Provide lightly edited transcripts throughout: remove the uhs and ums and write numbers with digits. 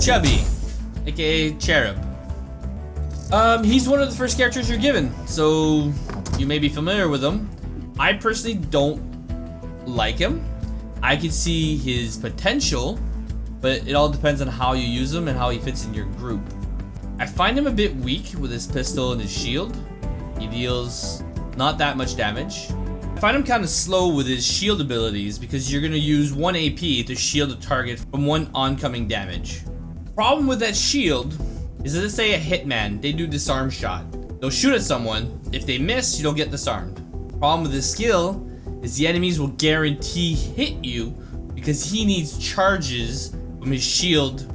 Chubby, aka Cherub. He's one of the first characters you're given, so you may be familiar with him. I personally don't like him. I can see his potential, but it all depends on how you use him and how he fits in your group. I find him a bit weak with his pistol and his shield. He deals not that much damage. I find him kind of slow with his shield abilities because you're going to use 1 AP to shield a target from 1 oncoming damage. Problem with that shield is that, let's say a hitman, they do disarm shot. They'll shoot at someone. If they miss, you don't get disarmed. Problem with this skill is the enemies will guarantee hit you because he needs charges from his shield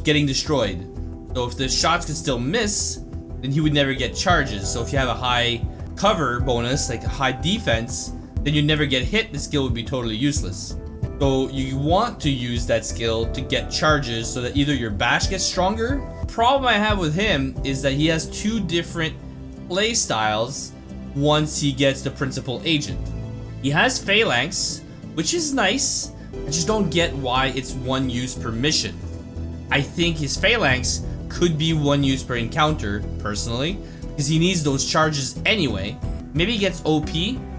getting destroyed. So if the shots could still miss, then he would never get charges. So if you have a high cover bonus, like a high defense, then you'd never get hit. The skill would be totally useless. So you want to use that skill to get charges so that either your bash gets stronger. Problem I have with him is that he has 2 different play styles once he gets the principal agent. He has phalanx, which is nice. I just don't get why it's 1 use per mission. I think his phalanx could be 1 use per encounter, personally, because he needs those charges anyway. Maybe he gets OP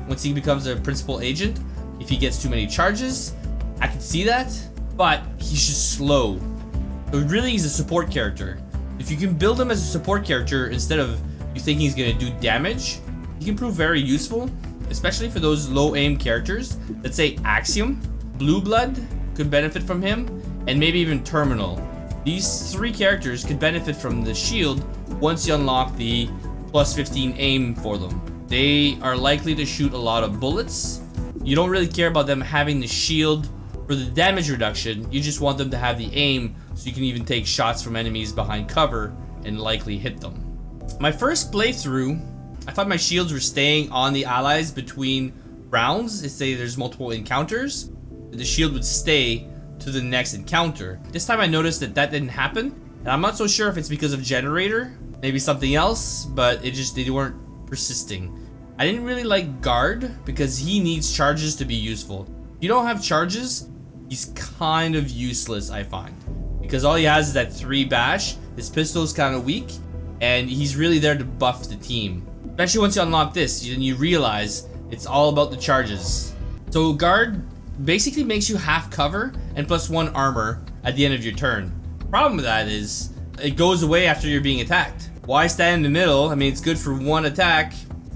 once he becomes a principal agent. If he gets too many charges, I can see that, but he's just slow. So really he's a support character. If you can build him as a support character instead of you thinking he's gonna do damage, he can prove very useful, especially for those low aim characters. Let's say Axiom, Blue Blood could benefit from him, and maybe even Terminal. These 3 characters could benefit from the shield once you unlock the plus 15 aim for them. They are likely to shoot a lot of bullets. You don't really care about them having the shield for the damage reduction. You just want them to have the aim so you can even take shots from enemies behind cover and likely hit them. My first playthrough, I thought my shields were staying on the allies between rounds. Let's say there's multiple encounters, the shield would stay to the next encounter. This time I noticed that that didn't happen, and I'm not so sure if it's because of generator, maybe something else, but they weren't persisting. I didn't really like Guard because he needs charges to be useful. If you don't have charges, he's kind of useless, I find, because all he has is that 3 bash. His pistol is kind of weak, and he's really there to buff the team. Especially once you unlock this, then you realize it's all about the charges. So Guard basically makes you half cover and plus 1 armor at the end of your turn. Problem with that is it goes away after you're being attacked. Why stand in the middle? I mean, it's good for 1 attack,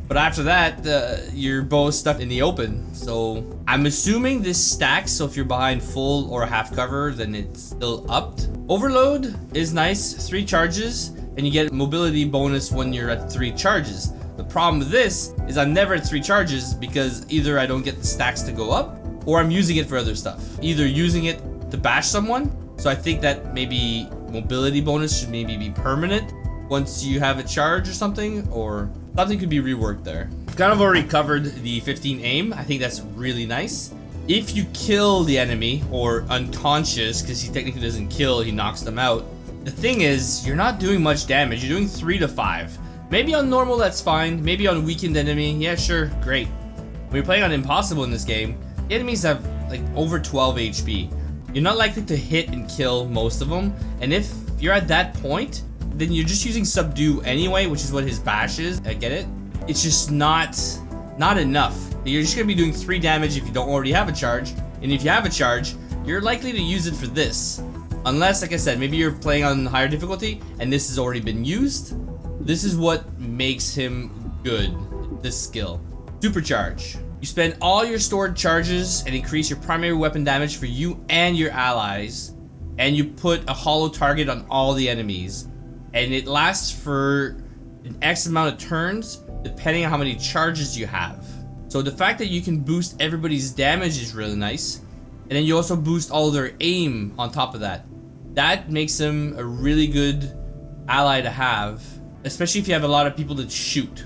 but after that, you're both stuck in the open. So I'm assuming this stacks, so if you're behind full or half cover, then it's still upped. Overload is nice, 3 charges, and you get mobility bonus when you're at 3 charges. The problem with this is I'm never at 3 charges because either I don't get the stacks to go up, or I'm using it for other stuff. Either using it to bash someone, so I think that maybe mobility bonus should maybe be permanent once you have a charge or something, or something could be reworked there. I've kind of already covered the 15 aim. I think that's really nice. If you kill the enemy, or unconscious, because he technically doesn't kill, he knocks them out. The thing is, you're not doing much damage. You're doing 3 to 5. Maybe on normal, that's fine. Maybe on weakened enemy, yeah, sure, great. When you're playing on impossible in this game, the enemies have like over 12 HP. You're not likely to hit and kill most of them, and if you're at that point, then you're just using subdue anyway, which is what his bash is. I get it. It's just not enough. You're just gonna be doing 3 damage if you don't already have a charge, and if you have a charge, you're likely to use it for this. Unless, like I said, maybe you're playing on higher difficulty and this has already been used. This is what makes him good, this skill. Supercharge. You spend all your stored charges and increase your primary weapon damage for you and your allies, and you put a hollow target on all the enemies, and it lasts for an X amount of turns depending on how many charges you have. So the fact that you can boost everybody's damage is really nice, and then you also boost all their aim on top of that. That makes him a really good ally to have, especially if you have a lot of people that shoot.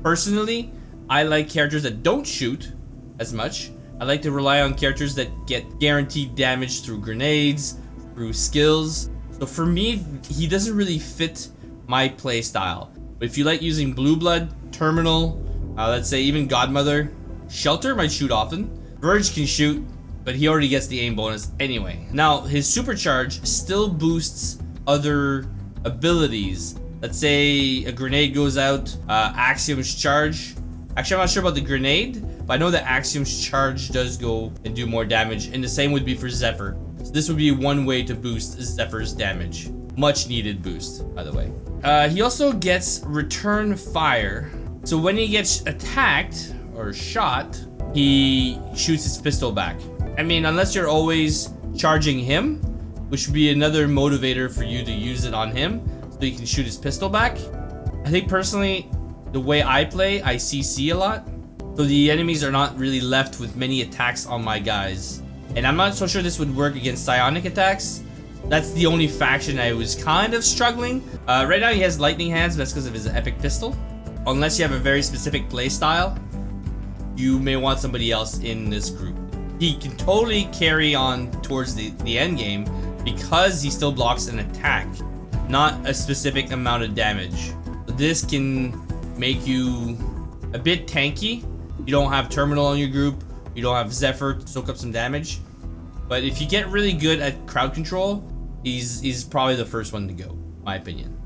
Personally, I like characters that don't shoot as much. I like to rely on characters that get guaranteed damage through grenades, through skills. So for me, he doesn't really fit my play style. But if you like using Blue Blood, Terminal, let's say even Godmother, Shelter might shoot often. Verge can shoot. but he already gets the aim bonus anyway. Now, his supercharge still boosts other abilities. Let's say a grenade goes out, Axiom's charge. Actually, I'm not sure about the grenade, but I know that Axiom's charge does go and do more damage, and the same would be for Zephyr. So this would be one way to boost Zephyr's damage. Much needed boost, by the way. He also gets return fire. So when he gets attacked or shot, he shoots his pistol back. I mean, unless you're always charging him, which would be another motivator for you to use it on him, so you can shoot his pistol back. I think personally, the way I play, I CC a lot, so the enemies are not really left with many attacks on my guys. And I'm not so sure this would work against psionic attacks. That's the only faction I was kind of struggling. Right now he has lightning hands, but that's because of his epic pistol. Unless you have a very specific play style, you may want somebody else in this group. He can totally carry on towards the end game because he still blocks an attack, not a specific amount of damage. So this can make you a bit tanky. You don't have Terminal in your group, you don't have Zephyr to soak up some damage. But if you get really good at crowd control, he's probably the first one to go, in my opinion.